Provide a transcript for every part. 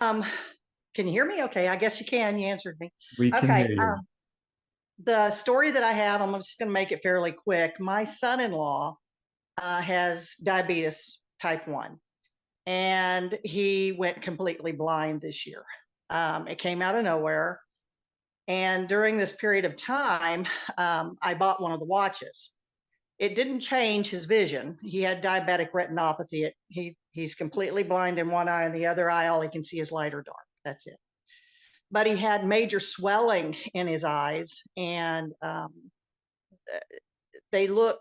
Um, can you hear me? Okay, I guess you can. You answered me. We can Okay, hear you. the story that I had, I'm just going to make it fairly quick. My son-in-law has diabetes type 1, and he went completely blind this year. It came out of nowhere. And during this period of time, I bought one of the watches. It didn't change his vision. He had diabetic retinopathy. He's completely blind in one eye, and the other eye, all he can see is light or dark. That's it. But he had major swelling in his eyes, and they look,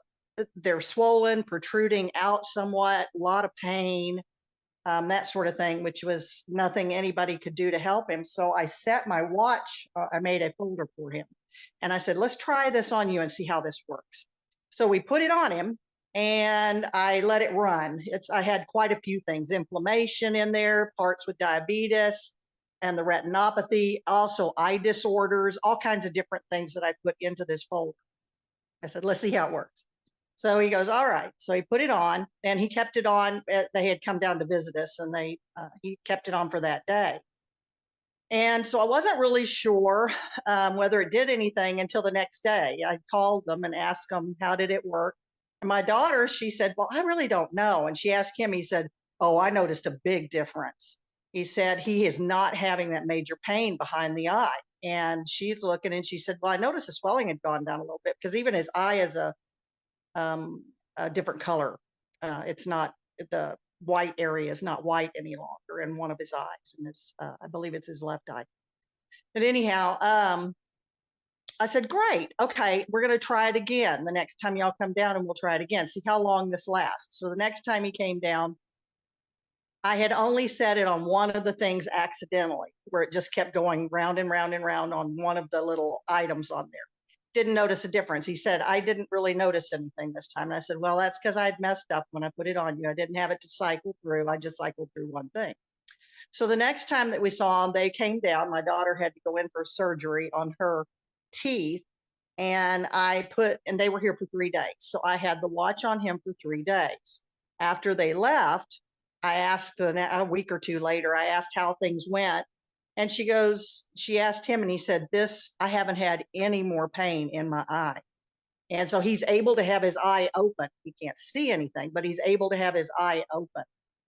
they're swollen, protruding out somewhat, a lot of pain, that sort of thing, which was nothing anybody could do to help him. So I set my watch, I made a folder for him, and I said, let's try this on you and see how this works. So we put it on him, and I let it run. I had quite a few things, inflammation in there, parts with diabetes and the retinopathy, also eye disorders, all kinds of different things that I put into this folder. I said, let's see how it works. So he goes, all right. So he put it on, and he kept it on. They had come down to visit us, and he kept it on for that day. And so I wasn't really sure whether it did anything until the next day. I called them and asked them, how did it work? And my daughter, she said, well, I really don't know. And she asked him, he said, oh, I noticed a big difference. He said he is not having that major pain behind the eye. And she's looking, and she said, well, I noticed the swelling had gone down a little bit, because even his eye is a different color. It's not, the white area is not white any longer in one of his eyes, and it's I believe it's his left eye. But anyhow, I said, great, okay, we're going to try it again the next time y'all come down, and we'll try it again, see how long this lasts. So the next time he came down, I had only set it on one of the things accidentally, where it just kept going round and round and round on one of the little items on there. Didn't notice a difference. He said, I didn't really notice anything this time. And I said, well, that's because I'd messed up when I put it on you. I didn't have it to cycle through. I just cycled through one thing. So the next time that we saw him, they came down. My daughter had to go in for surgery on her teeth. And and they were here for 3 days. So I had the watch on him for 3 days. After they left, I asked a week or two later, I asked how things went. And she asked him, and he said, I haven't had any more pain in my eye. And so he's able to have his eye open. He can't see anything, but he's able to have his eye open.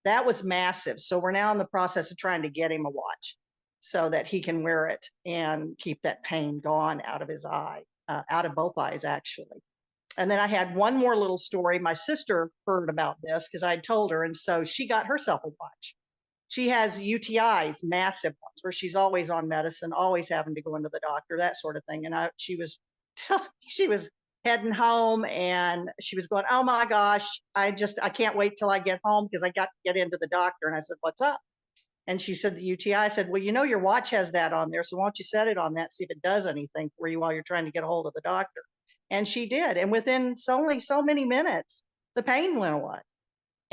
That was massive. So we're now in the process of trying to get him a watch so that he can wear it and keep that pain gone out of his eye, out of both eyes, actually. And then I had one more little story. My sister heard about this because I told her, and so she got herself a watch. She has UTIs, massive ones, where she's always on medicine, always having to go into the doctor, that sort of thing. And she was heading home, and she was going, oh my gosh, I can't wait till I get home because I got to get into the doctor. And I said, what's up? And she said, the UTI. I said, well, your watch has that on there, so why don't you set it on that, see if it does anything for you while you're trying to get a hold of the doctor. And she did. And within so many minutes, the pain went away.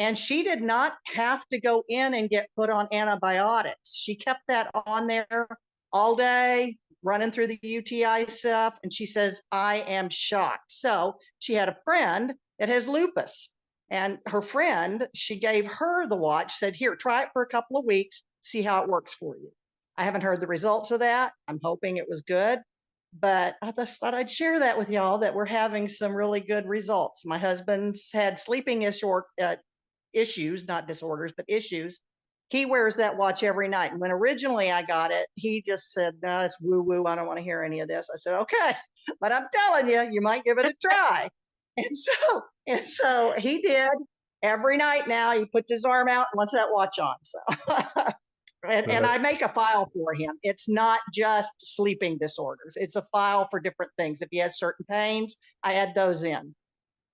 And she did not have to go in and get put on antibiotics. She kept that on there all day, running through the UTI stuff. And she says, I am shocked. So she had a friend that has lupus. And her friend, she gave her the watch, said, here, try it for a couple of weeks, see how it works for you. I haven't heard the results of that. I'm hoping it was good. But I just thought I'd share that with y'all, that we're having some really good results. My husband's had sleeping issues, not disorders, but issues. He wears that watch every night. And when originally I got it, he just said, no, it's woo woo. I don't want to hear any of this. I said, okay, but I'm telling you, you might give it a try. and so he did every night. Now he puts his arm out and wants that watch on. So, and I make a file for him. It's not just sleeping disorders. It's a file for different things. If he has certain pains, I add those in.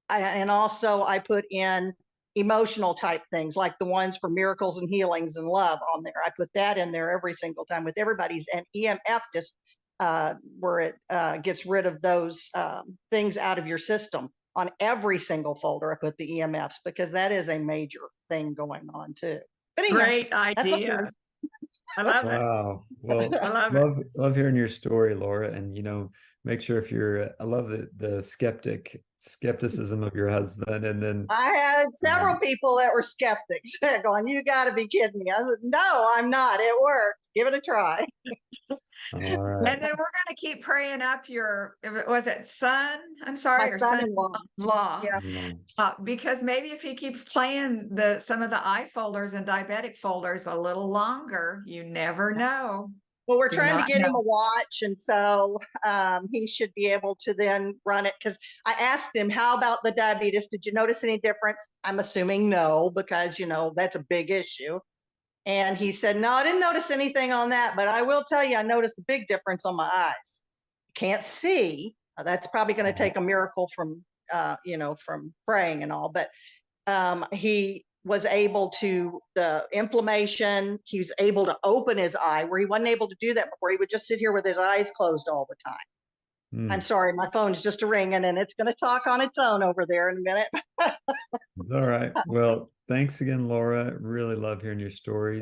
And also I put in emotional type things, like the ones for miracles and healings and love on there. I put that in there every single time with everybody's, and EMF just where it gets rid of those things out of your system. On every single folder, I put the EMFs, because that is a major thing going on too. But anyhow, great idea. I love it. Wow. Well, I love hearing your story, Laura. And make sure, if you're, I love the skeptic skepticism of your husband, and then I had several people that were skeptics going, "You got to be kidding me." I said, "No, I'm not. It works. Give it a try." all right. And then we're going to keep praying up your, was it son? I'm sorry, My or son-in-law. son-in-law. Yeah. No. Because maybe if he keeps playing some of the eye folders and diabetic folders a little longer, you never know. Well, we're Do trying to not get him know. a watch, and so he should be able to then run it. Because I asked him, "How about the diabetes? Did you notice any difference?" I'm assuming no, because that's a big issue. And he said, "No, I didn't notice anything on that, but I will tell you, I noticed a big difference on my eyes. Can't see. That's probably going to take a miracle from from praying and all, but he was able to, the inflammation, he was able to open his eye where he wasn't able to do that before. He would just sit here with his eyes closed all the time." I'm sorry, my phone's just ringing and it's going to talk on its own over there in a minute. All right. Well, thanks again, Laura. Really love hearing your story.